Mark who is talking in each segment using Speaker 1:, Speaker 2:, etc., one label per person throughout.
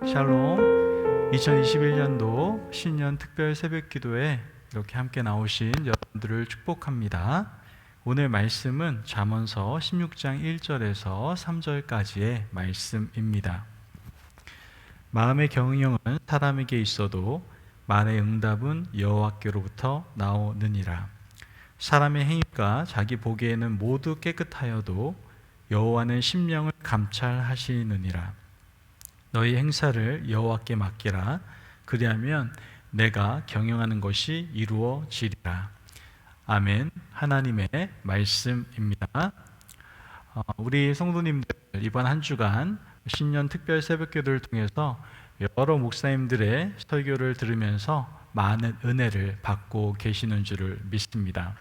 Speaker 1: 샬롬. 2021년도 신년 특별 새벽 기도에 이렇게 함께 나오신 여러분들을 축복합니다. 오늘 말씀은 잠언서 16장 1절에서 3절까지의 말씀입니다. 마음의 경영은 사람에게 있어도 말의 응답은 여호와께로부터 나오느니라. 사람의 행위가 자기 보기에는 모두 깨끗하여도 여호와는 심령을 감찰하시느니라. 너희 행사를 여호와께 맡기라. 그리하면 내가 경영하는 것이 이루어지리라. 아멘. 하나님의 말씀입니다. 우리 성도님들 이번 한 주간 신년 특별 새벽기도를 통해서 여러 목사님들의 설교를 들으면서 많은 은혜를 받고 계시는 줄을 믿습니다.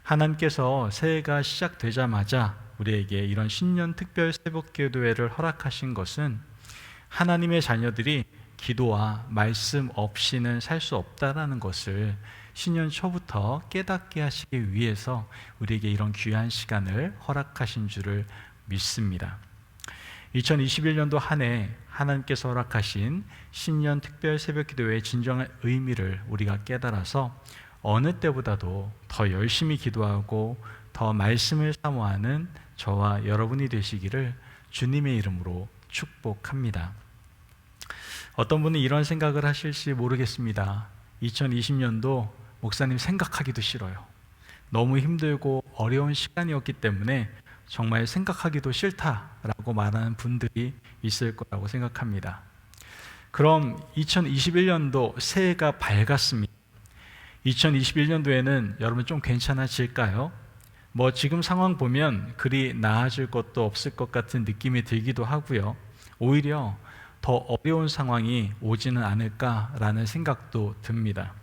Speaker 1: 하나님께서 새해가 시작되자마자 우리에게 이런 신년 특별 새벽기도회를 허락하신 것은 하나님의 자녀들이 기도와 말씀 없이는 살 수 없다라는 것을 신년 초부터 깨닫게 하시기 위해서 우리에게 이런 귀한 시간을 허락하신 줄을 믿습니다. 2021년도 한 해 하나님께서 허락하신 신년 특별 새벽 기도의 진정한 의미를 우리가 깨달아서 어느 때보다도 더 열심히 기도하고 더 말씀을 사모하는 저와 여러분이 되시기를 주님의 이름으로 축복합니다. 어떤 분은 이런 생각을 하실지 모르겠습니다. 2020년도 목사님 생각하기도 싫어요. 너무 힘들고 어려운 시간이었기 때문에 정말 생각하기도 싫다라고 말하는 분들이 있을 거라고 생각합니다. 그럼 2021년도 새해가 밝았습니다. 2021년도에는 여러분 좀 괜찮아질까요? 지금 상황 보면 그리 나아질 것도 없을 것 같은 느낌이 들기도 하고요. 오히려 더 어려운 상황이 오지는 않을까라는 생각도 듭니다.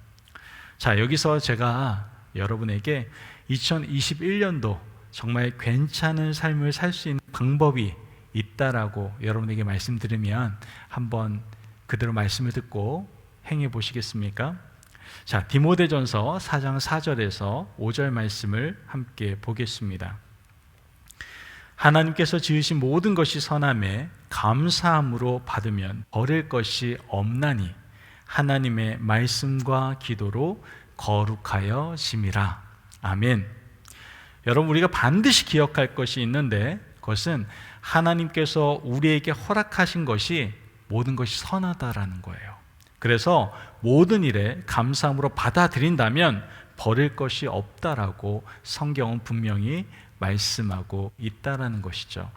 Speaker 1: 자, 여기서 제가 여러분에게 2021년도 정말 괜찮은 삶을 살 수 있는 방법이 있다라고 여러분에게 말씀드리면 한번 그대로 말씀을 듣고 행해 보시겠습니까? 자, 디모데전서 4장 4절에서 5절 말씀을 함께 보겠습니다. 하나님께서 지으신 모든 것이 선함에 감사함으로 받으면 버릴 것이 없나니 하나님의 말씀과 기도로 거룩하여 심이라. 아멘. 여러분, 우리가 반드시 기억할 것이 있는데 그것은 하나님께서 우리에게 허락하신 것이 모든 것이 선하다라는 거예요. 그래서 모든 일에 감사함으로 받아들인다면 버릴 것이 없다라고 성경은 분명히 말씀하고 있다라는 것이죠.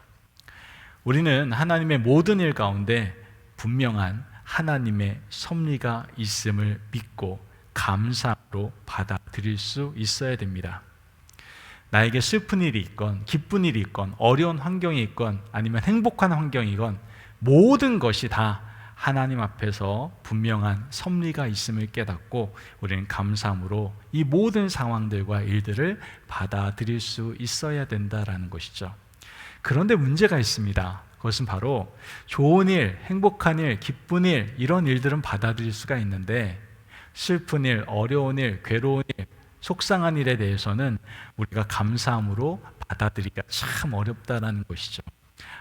Speaker 1: 우리는 하나님의 모든 일 가운데 분명한 하나님의 섭리가 있음을 믿고 감사로 받아들일 수 있어야 됩니다. 나에게 슬픈 일이 있건 기쁜 일이 있건 어려운 환경이 있건 아니면 행복한 환경이건 모든 것이 다 하나님 앞에서 분명한 섭리가 있음을 깨닫고 우리는 감사함으로 이 모든 상황들과 일들을 받아들일 수 있어야 된다라는 것이죠. 그런데 문제가 있습니다. 그것은 바로 좋은 일, 행복한 일, 기쁜 일 이런 일들은 받아들일 수가 있는데 슬픈 일, 어려운 일, 괴로운 일, 속상한 일에 대해서는 우리가 감사함으로 받아들이기가 참 어렵다라는 것이죠.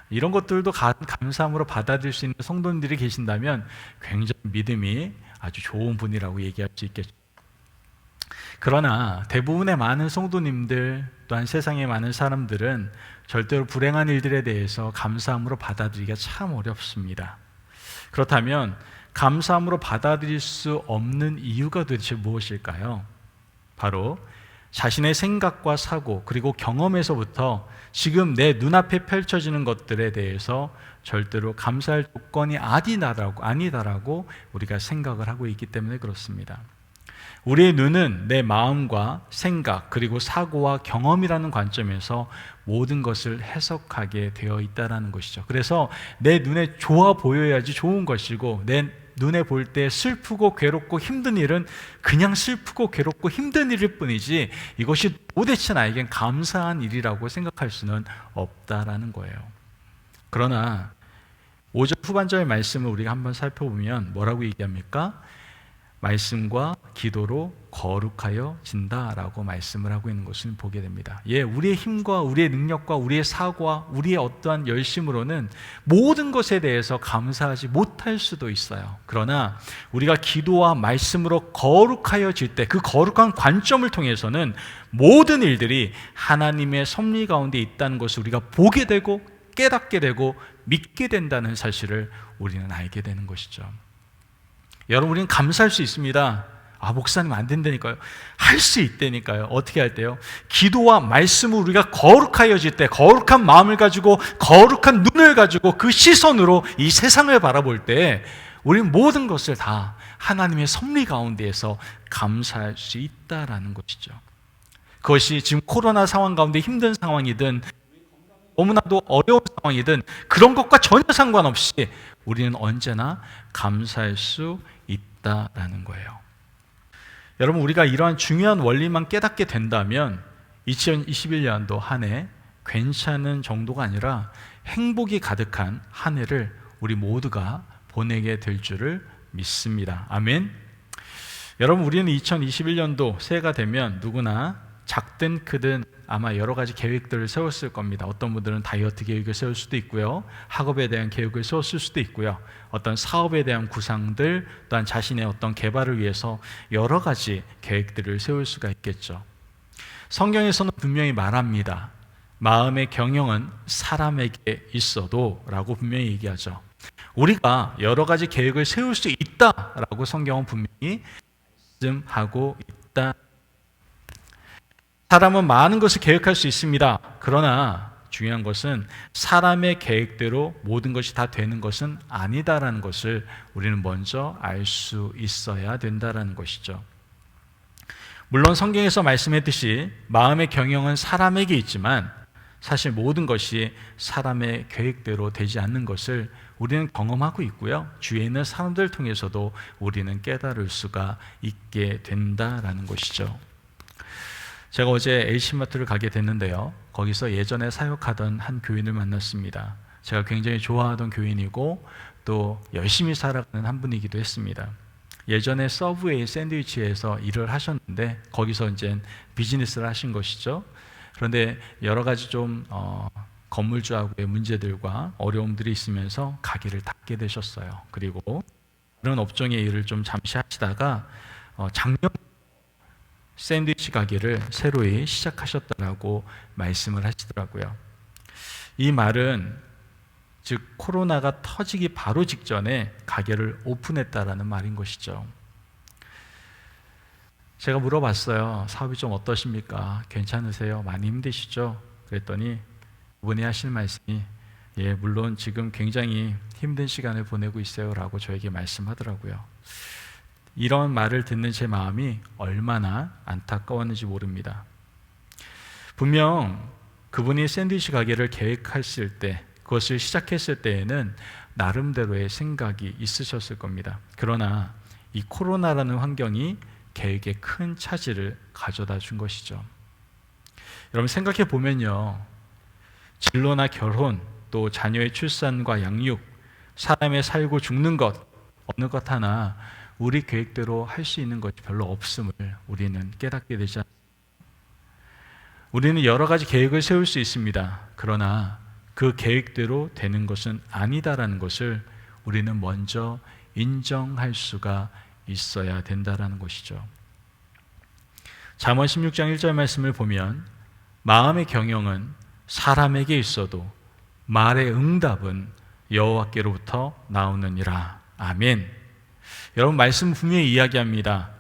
Speaker 1: 이런 것들도 감사함으로 받아들일 수 있는 성도님들이 계신다면 굉장히 믿음이 아주 좋은 분이라고 얘기할 수 있겠죠. 그러나 대부분의 많은 성도님들 또한 세상의 많은 사람들은 절대로 불행한 일들에 대해서 감사함으로 받아들이기가 참 어렵습니다. 그렇다면 감사함으로 받아들일 수 없는 이유가 도대체 무엇일까요? 바로 자신의 생각과 사고 그리고 경험에서부터 지금 내 눈앞에 펼쳐지는 것들에 대해서 절대로 감사할 조건이 아니다라고 우리가 생각을 하고 있기 때문에 그렇습니다. 우리의 눈은 내 마음과 생각 그리고 사고와 경험이라는 관점에서 모든 것을 해석하게 되어 있다는 것이죠. 그래서 내 눈에 좋아 보여야지 좋은 것이고 내 눈에 볼 때 슬프고 괴롭고 힘든 일은 그냥 슬프고 괴롭고 힘든 일일 뿐이지 이것이 도대체 나에겐 감사한 일이라고 생각할 수는 없다라는 거예요. 그러나 5절 후반절 말씀을 우리가 한번 살펴보면 뭐라고 얘기합니까? 말씀과 기도로 거룩하여진다라고 말씀을 하고 있는 것을 보게 됩니다. 우리의 힘과 우리의 능력과 우리의 사고와 우리의 어떠한 열심으로는 모든 것에 대해서 감사하지 못할 수도 있어요. 그러나 우리가 기도와 말씀으로 거룩하여질 때, 그 거룩한 관점을 통해서는 모든 일들이 하나님의 섭리 가운데 있다는 것을 우리가 보게 되고 깨닫게 되고 믿게 된다는 사실을 우리는 알게 되는 것이죠. 여러분, 우리는 감사할 수 있습니다. 목사님 안 된다니까요. 할 수 있다니까요. 어떻게 할 때요? 기도와 말씀으로 우리가 거룩하여질 때, 거룩한 마음을 가지고 거룩한 눈을 가지고 그 시선으로 이 세상을 바라볼 때 우리는 모든 것을 다 하나님의 섭리 가운데에서 감사할 수 있다라는 것이죠. 그것이 지금 코로나 상황 가운데 힘든 상황이든 너무나도 어려운 상황이든 그런 것과 전혀 상관없이 우리는 언제나 감사할 수 있다라는 거예요. 여러분, 우리가 이러한 중요한 원리만 깨닫게 된다면 2021년도 한 해 괜찮은 정도가 아니라 행복이 가득한 한 해를 우리 모두가 보내게 될 줄을 믿습니다. 아멘. 여러분, 우리는 2021년도 새해가 되면 누구나 작든 크든 아마 여러 가지 계획들을 세웠을 겁니다. 어떤 분들은 다이어트 계획을 세울 수도 있고요, 학업에 대한 계획을 세웠을 수도 있고요, 어떤 사업에 대한 구상들, 또한 자신의 어떤 개발을 위해서 여러 가지 계획들을 세울 수가 있겠죠. 성경에서는 분명히 말합니다. 마음의 경영은 사람에게 있어도 라고 분명히 얘기하죠. 우리가 여러 가지 계획을 세울 수 있다라고 성경은 분명히 말씀하고 있다. 사람은 많은 것을 계획할 수 있습니다. 그러나 중요한 것은 사람의 계획대로 모든 것이 다 되는 것은 아니다라는 것을 우리는 먼저 알 수 있어야 된다라는 것이죠. 물론 성경에서 말씀했듯이 마음의 경영은 사람에게 있지만 사실 모든 것이 사람의 계획대로 되지 않는 것을 우리는 경험하고 있고요, 주위에 있는 사람들 통해서도 우리는 깨달을 수가 있게 된다라는 것이죠. 제가 어제 H마트를 가게 됐는데요, 거기서 예전에 사역하던 한 교인을 만났습니다. 제가 굉장히 좋아하던 교인이고 또 열심히 살아가는 한 분이기도 했습니다. 예전에 서브웨이 샌드위치에서 일을 하셨는데 거기서 이제 비즈니스를 하신 것이죠. 그런데 여러 가지 좀 건물주하고의 문제들과 어려움들이 있으면서 가게를 닫게 되셨어요. 그리고 그런 업종의 일을 좀 잠시 하시다가 작년 샌드위치 가게를 새로이 시작하셨다라고 말씀을 하시더라고요. 이 말은 즉 코로나가 터지기 바로 직전에 가게를 오픈했다라는 말인 것이죠. 제가 물어봤어요. 사업이 좀 어떠십니까? 괜찮으세요? 많이 힘드시죠? 그랬더니 그분이 하실 말씀이 물론 지금 굉장히 힘든 시간을 보내고 있어요 라고 저에게 말씀하더라고요. 이런 말을 듣는 제 마음이 얼마나 안타까웠는지 모릅니다. 분명 그분이 샌드위치 가게를 계획했을 때, 그것을 시작했을 때에는 나름대로의 생각이 있으셨을 겁니다. 그러나 이 코로나라는 환경이 계획에 큰 차질을 가져다 준 것이죠. 여러분, 생각해 보면요, 진로나 결혼, 또 자녀의 출산과 양육, 사람의 살고 죽는 것, 어느 것 하나 우리 계획대로 할 수 있는 것이 별로 없음을 우리는 깨닫게 되지 않습니다. 우리는 여러 가지 계획을 세울 수 있습니다. 그러나 그 계획대로 되는 것은 아니다라는 것을 우리는 먼저 인정할 수가 있어야 된다라는 것이죠. 잠언 16장 1절 말씀을 보면 마음의 경영은 사람에게 있어도 말의 응답은 여호와께로부터 나오느니라. 아멘. 여러분, 말씀 분명히 이야기합니다.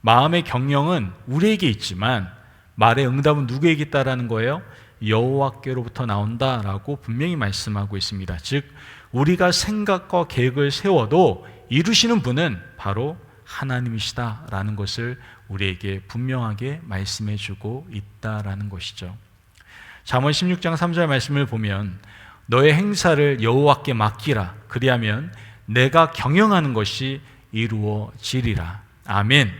Speaker 1: 마음의 경영은 우리에게 있지만 말의 응답은 누구에게 있다라는 거예요? 여호와께로부터 나온다라고 분명히 말씀하고 있습니다. 즉 우리가 생각과 계획을 세워도 이루시는 분은 바로 하나님이시다라는 것을 우리에게 분명하게 말씀해 주고 있다라는 것이죠. 잠언 16장 3절 말씀을 보면 너의 행사를 여호와께 맡기라. 그리하면 내가 경영하는 것이 이루어지리라. 아멘.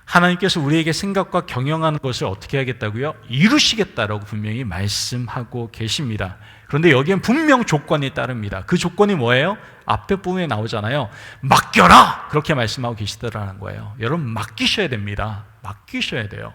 Speaker 1: 하나님께서 우리에게 생각과 경영하는 것을 어떻게 하겠다고요? 이루시겠다라고 분명히 말씀하고 계십니다. 그런데 여기엔 분명 조건이 따릅니다. 그 조건이 뭐예요? 앞에 부분에 나오잖아요. 맡겨라! 그렇게 말씀하고 계시더라는 거예요. 여러분, 맡기셔야 됩니다. 맡기셔야 돼요.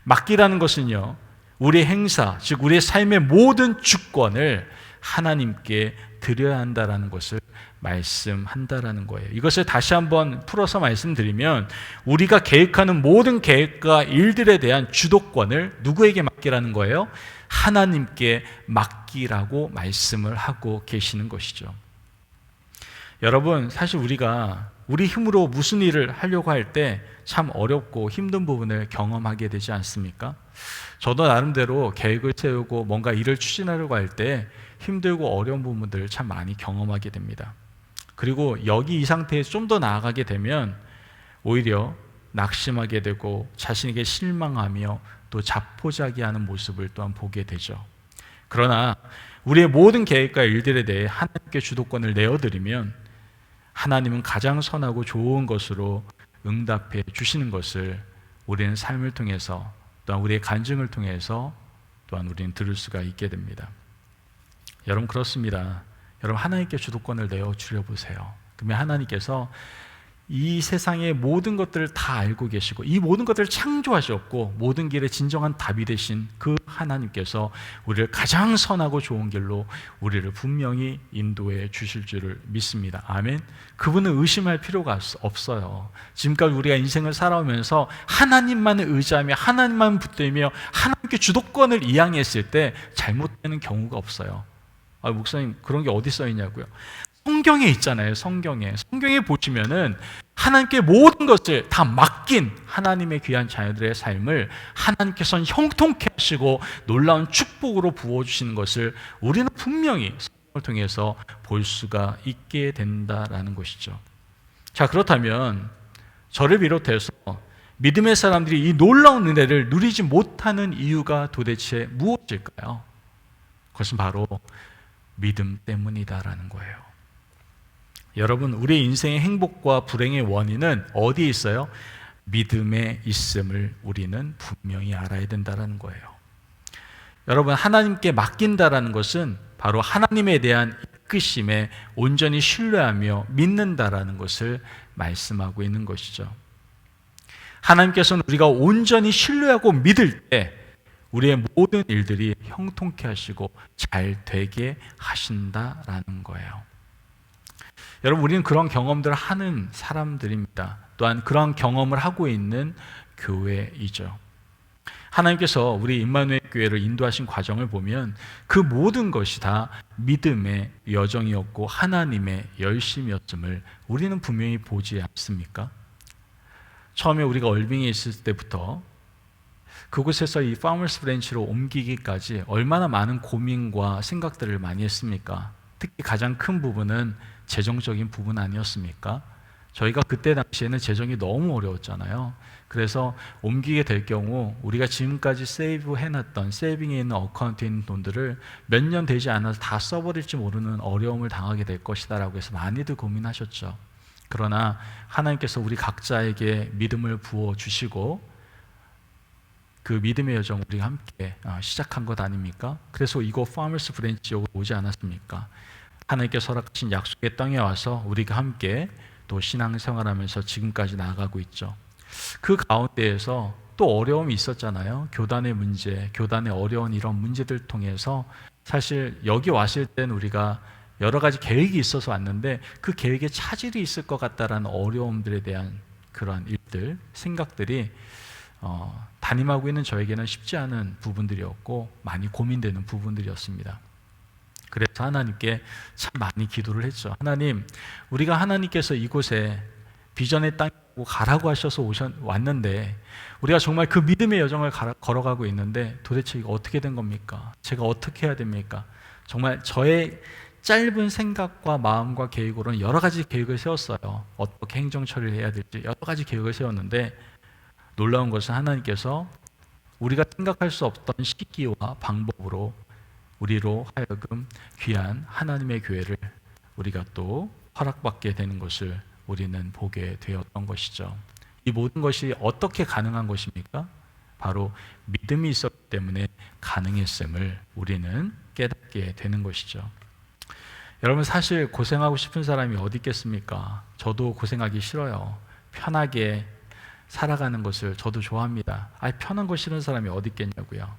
Speaker 1: 맡기라는 것은요, 우리의 행사, 즉 우리의 삶의 모든 주권을 하나님께 드려야 한다는 것을 말씀한다라는 거예요. 이것을 다시 한번 풀어서 말씀드리면, 우리가 계획하는 모든 계획과 일들에 대한 주도권을 누구에게 맡기라는 거예요? 하나님께 맡기라고 말씀을 하고 계시는 것이죠. 여러분, 사실 우리가 우리 힘으로 무슨 일을 하려고 할 때 참 어렵고 힘든 부분을 경험하게 되지 않습니까? 저도 나름대로 계획을 세우고 뭔가 일을 추진하려고 할 때 힘들고 어려운 부분들을 참 많이 경험하게 됩니다. 그리고 여기 이 상태에서 좀 더 나아가게 되면 오히려 낙심하게 되고 자신에게 실망하며 또 자포자기하는 모습을 또한 보게 되죠. 그러나 우리의 모든 계획과 일들에 대해 하나님께 주도권을 내어드리면 하나님은 가장 선하고 좋은 것으로 응답해 주시는 것을 우리는 삶을 통해서 또한 우리의 간증을 통해서 또한 우리는 들을 수가 있게 됩니다. 여러분, 그렇습니다. 여러분, 하나님께 주도권을 내어주려 보세요. 그러면 하나님께서 이 세상의 모든 것들을 다 알고 계시고 이 모든 것들을 창조하셨고 모든 길의 진정한 답이 되신 그 하나님께서 우리를 가장 선하고 좋은 길로 우리를 분명히 인도해 주실 줄을 믿습니다. 아멘. 그분은 의심할 필요가 없어요. 지금까지 우리가 인생을 살아오면서 하나님만을 의지하며 하나님만 붙들며 하나님께 주도권을 이양했을 때 잘못되는 경우가 없어요. 목사님, 그런 게 어디 써 있냐고요? 성경에 있잖아요. 성경에 보시면은 하나님께 모든 것을 다 맡긴 하나님의 귀한 자녀들의 삶을 하나님께서는 형통케 하시고 놀라운 축복으로 부어주시는 것을 우리는 분명히 성경을 통해서 볼 수가 있게 된다라는 것이죠. 자, 그렇다면 저를 비롯해서 믿음의 사람들이 이 놀라운 은혜를 누리지 못하는 이유가 도대체 무엇일까요? 그것은 바로 믿음 때문이다라는 거예요. 여러분, 우리의 인생의 행복과 불행의 원인은 어디에 있어요? 믿음에 있음을 우리는 분명히 알아야 된다는 거예요. 여러분, 하나님께 맡긴다라는 것은 바로 하나님에 대한 이끄심에 온전히 신뢰하며 믿는다라는 것을 말씀하고 있는 것이죠. 하나님께서는 우리가 온전히 신뢰하고 믿을 때 우리의 모든 일들이 형통케 하시고 잘 되게 하신다라는 거예요. 여러분, 우리는 그런 경험들을 하는 사람들입니다. 또한 그런 경험을 하고 있는 교회이죠. 하나님께서 우리 임마누엘 교회를 인도하신 과정을 보면 그 모든 것이 다 믿음의 여정이었고 하나님의 열심이었음을 우리는 분명히 보지 않습니까? 처음에 우리가 얼빙에 있을 때부터 그곳에서 이 파머스 브랜치로 옮기기까지 얼마나 많은 고민과 생각들을 많이 했습니까? 특히 가장 큰 부분은 재정적인 부분 아니었습니까? 저희가 그때 당시에는 재정이 너무 어려웠잖아요. 그래서 옮기게 될 경우 우리가 지금까지 세이브해놨던 세이빙에 있는 어카운트에 있는 돈들을 몇 년 되지 않아서 다 써버릴지 모르는 어려움을 당하게 될 것이다 라고 해서 많이들 고민하셨죠. 그러나 하나님께서 우리 각자에게 믿음을 부어주시고 그 믿음의 여정 우리가 함께 시작한 것 아닙니까? 그래서 이곳 파머스 브랜치역으로 오지 않았습니까? 하나님께서 허락하신 약속의 땅에 와서 우리가 함께 또 신앙생활하면서 지금까지 나아가고 있죠. 그 가운데에서 또 어려움이 있었잖아요. 교단의 문제, 교단의 어려운 이런 문제들 통해서 사실 여기 왔을 때는 우리가 여러 가지 계획이 있어서 왔는데 그 계획에 차질이 있을 것 같다라는 어려움들에 대한 그러한 일들, 생각들이 담임하고 있는 저에게는 쉽지 않은 부분들이었고 많이 고민되는 부분들이었습니다. 그래서 하나님께 참 많이 기도를 했죠. 하나님, 우리가 하나님께서 이곳에 비전의 땅이고 가라고 하셔서 왔는데 우리가 정말 그 믿음의 여정을 걸어가고 있는데 도대체 이거 어떻게 된 겁니까? 제가 어떻게 해야 됩니까? 정말 저의 짧은 생각과 마음과 계획으로는 여러 가지 계획을 세웠어요. 어떻게 행정 처리를 해야 될지 여러 가지 계획을 세웠는데 놀라운 것은 하나님께서 우리가 생각할 수 없던 시기와 방법으로 우리로 하여금 귀한 하나님의 교회를 우리가 또 허락받게 되는 것을 우리는 보게 되었던 것이죠. 이 모든 것이 어떻게 가능한 것입니까? 바로 믿음이 있었기 때문에 가능했음을 우리는 깨닫게 되는 것이죠. 여러분, 사실 고생하고 싶은 사람이 어디 있겠습니까? 저도 고생하기 싫어요. 편하게 살아가는 것을 저도 좋아합니다. 편한 거 싫은 사람이 어디 있겠냐고요.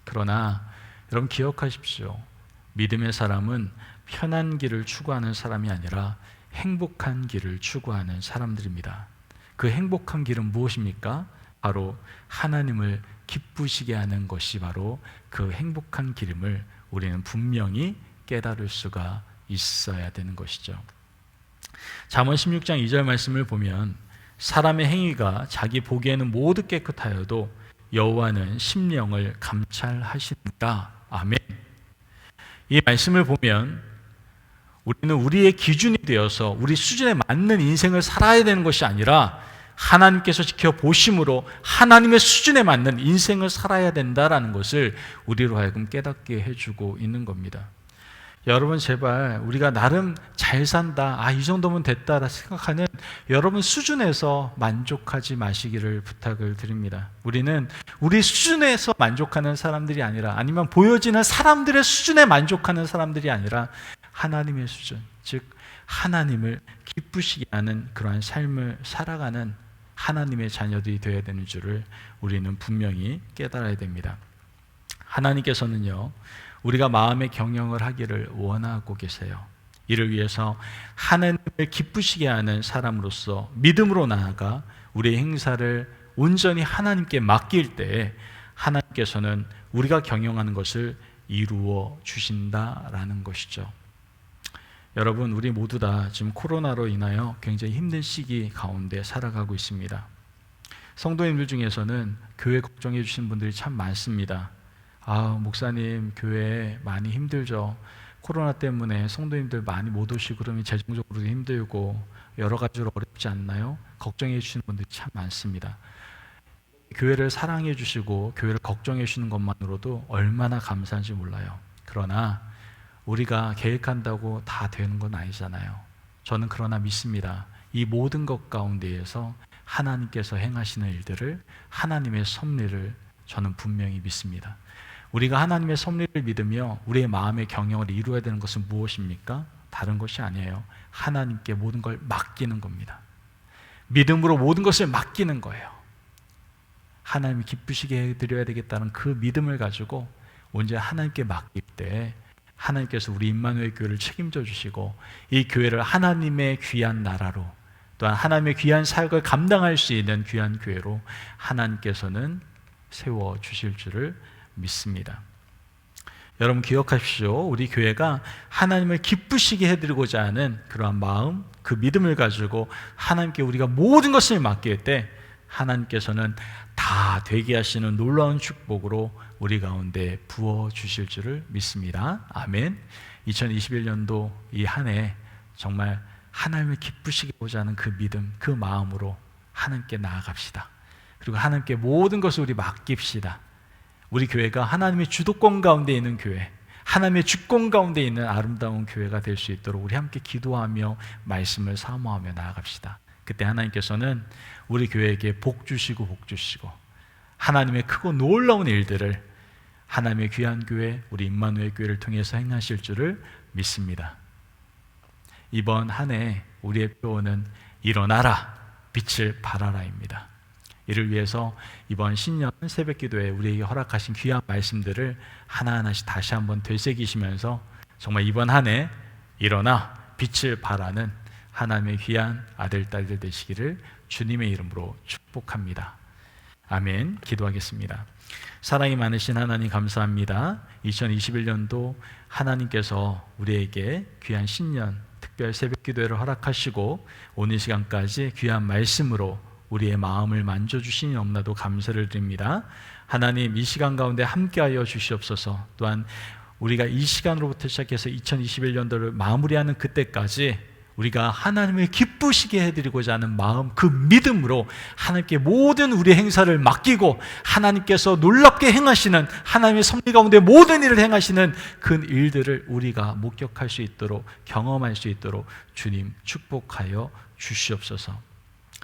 Speaker 1: 그러나 여러분 기억하십시오. 믿음의 사람은 편한 길을 추구하는 사람이 아니라 행복한 길을 추구하는 사람들입니다. 그 행복한 길은 무엇입니까? 바로 하나님을 기쁘시게 하는 것이 바로 그 행복한 길임을 우리는 분명히 깨달을 수가 있어야 되는 것이죠. 잠언 16장 2절 말씀을 보면 사람의 행위가 자기 보기에는 모두 깨끗하여도 여호와는 심령을 감찰하신다. 아멘. 이 말씀을 보면 우리는 우리의 기준이 되어서 우리 수준에 맞는 인생을 살아야 되는 것이 아니라 하나님께서 지켜보심으로 하나님의 수준에 맞는 인생을 살아야 된다라는 것을 우리로 하여금 깨닫게 해주고 있는 겁니다. 여러분, 제발 우리가 나름 잘 산다, 이 정도면 됐다라 생각하는 여러분 수준에서 만족하지 마시기를 부탁을 드립니다. 우리는 우리 수준에서 만족하는 사람들이 아니라, 아니면 보여지는 사람들의 수준에 만족하는 사람들이 아니라 하나님의 수준, 즉 하나님을 기쁘시게 하는 그러한 삶을 살아가는 하나님의 자녀들이 되어야 되는 줄을 우리는 분명히 깨달아야 됩니다. 하나님께서는요, 우리가 마음의 경영을 하기를 원하고 계세요. 이를 위해서 하나님을 기쁘시게 하는 사람으로서 믿음으로 나아가 우리의 행사를 온전히 하나님께 맡길 때 하나님께서는 우리가 경영하는 것을 이루어 주신다라는 것이죠. 여러분, 우리 모두 다 지금 코로나로 인하여 굉장히 힘든 시기 가운데 살아가고 있습니다. 성도님들 중에서는 교회 걱정해 주신 분들이 참 많습니다. 목사님, 교회 많이 힘들죠. 코로나 때문에 성도님들 많이 못 오시고 그러면 재정적으로도 힘들고 여러 가지로 어렵지 않나요? 걱정해 주시는 분들이 참 많습니다. 교회를 사랑해 주시고 교회를 걱정해 주시는 것만으로도 얼마나 감사한지 몰라요. 그러나 우리가 계획한다고 다 되는 건 아니잖아요. 저는 그러나 믿습니다. 이 모든 것 가운데에서 하나님께서 행하시는 일들을, 하나님의 섭리를 저는 분명히 믿습니다. 우리가 하나님의 섭리를 믿으며 우리의 마음의 경영을 이루어야 되는 것은 무엇입니까? 다른 것이 아니에요. 하나님께 모든 걸 맡기는 겁니다. 믿음으로 모든 것을 맡기는 거예요. 하나님이 기쁘시게 해드려야 되겠다는 그 믿음을 가지고 온전히 하나님께 맡길 때 하나님께서 우리 임마누엘 교회를 책임져 주시고 이 교회를 하나님의 귀한 나라로, 또한 하나님의 귀한 사역을 감당할 수 있는 귀한 교회로 하나님께서는 세워 주실 줄을 믿습니다. 여러분 기억하십시오. 우리 교회가 하나님을 기쁘시게 해드리고자 하는 그러한 마음, 그 믿음을 가지고 하나님께 우리가 모든 것을 맡길 때 하나님께서는 다 되게 하시는 놀라운 축복으로 우리 가운데 부어주실 줄을 믿습니다. 아멘. 2021년도 이 한 해 정말 하나님을 기쁘시게 하고자 하는 그 믿음, 그 마음으로 하나님께 나아갑시다. 그리고 하나님께 모든 것을 우리 맡깁시다. 우리 교회가 하나님의 주도권 가운데 있는 교회, 하나님의 주권 가운데 있는 아름다운 교회가 될 수 있도록 우리 함께 기도하며 말씀을 사모하며 나아갑시다. 그때 하나님께서는 우리 교회에게 복 주시고 하나님의 크고 놀라운 일들을 하나님의 귀한 교회, 우리 임마누엘 교회를 통해서 행하실 줄을 믿습니다. 이번 한 해 우리의 표어는 일어나라, 빛을 발하라입니다. 이를 위해서 이번 신년 새벽기도에 우리에게 허락하신 귀한 말씀들을 하나하나씩 다시 한번 되새기시면서 정말 이번 한 해 일어나 빛을 발하는 하나님의 귀한 아들, 딸들 되시기를 주님의 이름으로 축복합니다. 아멘. 기도하겠습니다. 사랑이 많으신 하나님 감사합니다. 2021년도 하나님께서 우리에게 귀한 신년 특별 새벽기도회를 허락하시고 오늘 시간까지 귀한 말씀으로 우리의 마음을 만져주시니 너무나도 감사를 드립니다. 하나님, 이 시간 가운데 함께하여 주시옵소서. 또한 우리가 이 시간으로부터 시작해서 2021년도를 마무리하는 그때까지 우리가 하나님을 기쁘시게 해드리고자 하는 마음, 그 믿음으로 하나님께 모든 우리의 행사를 맡기고 하나님께서 놀랍게 행하시는, 하나님의 섭리 가운데 모든 일을 행하시는 그 일들을 우리가 목격할 수 있도록, 경험할 수 있도록 주님 축복하여 주시옵소서.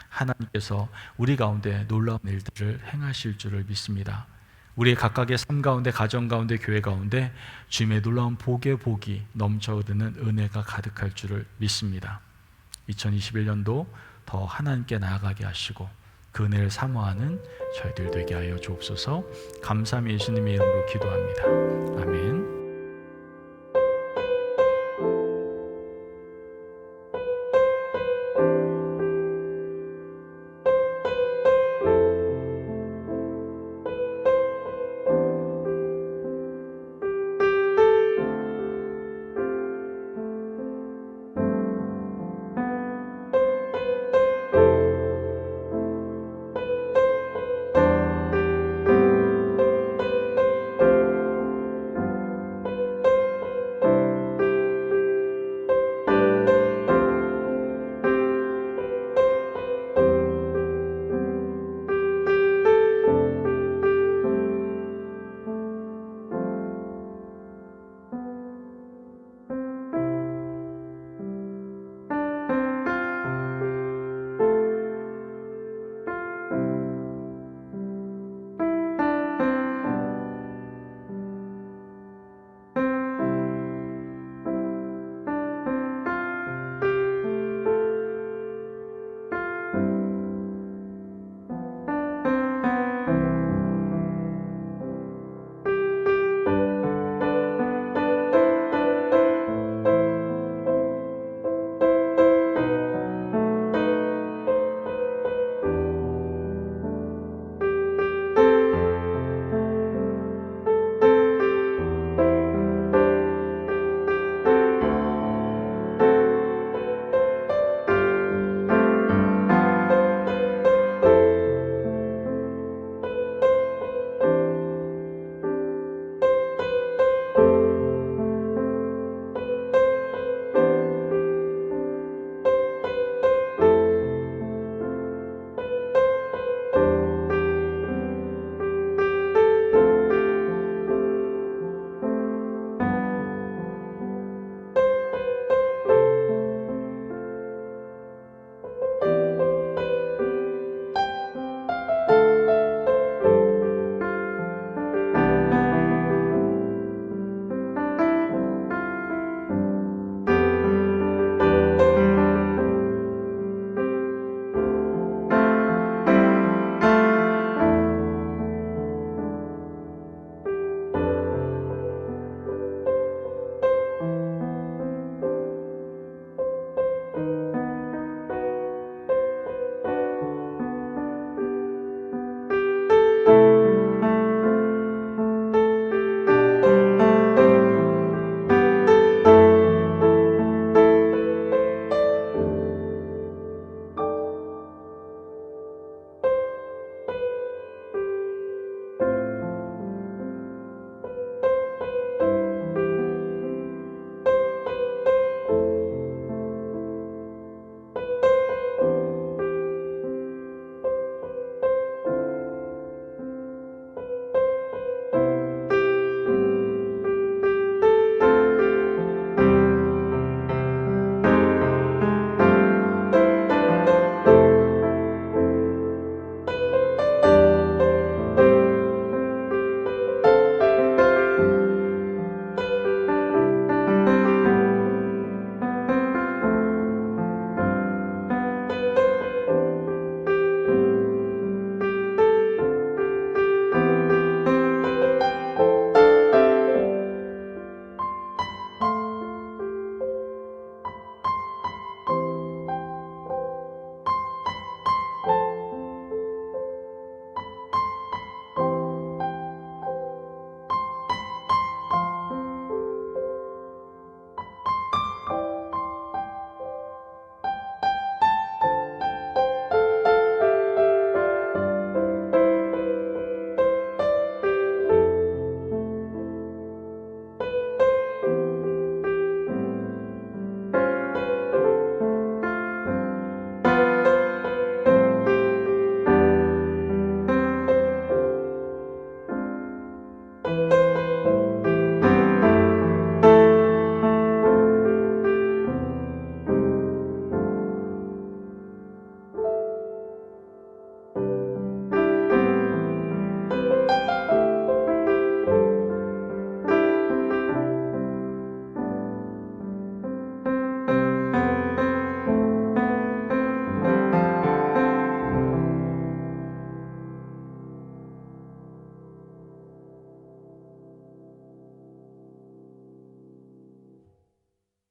Speaker 1: 하나님께서 우리 가운데 놀라운 일들을 행하실 줄을 믿습니다. 우리의 각각의 삶 가운데, 가정 가운데, 교회 가운데 주님의 놀라운 복의 복이 넘쳐 흐르는 은혜가 가득할 줄을 믿습니다. 2021년도 더 하나님께 나아가게 하시고 그 은혜를 사모하는 저희들 되게 하여 주옵소서. 감사함이 예수님의 이름으로 기도합니다. 아멘.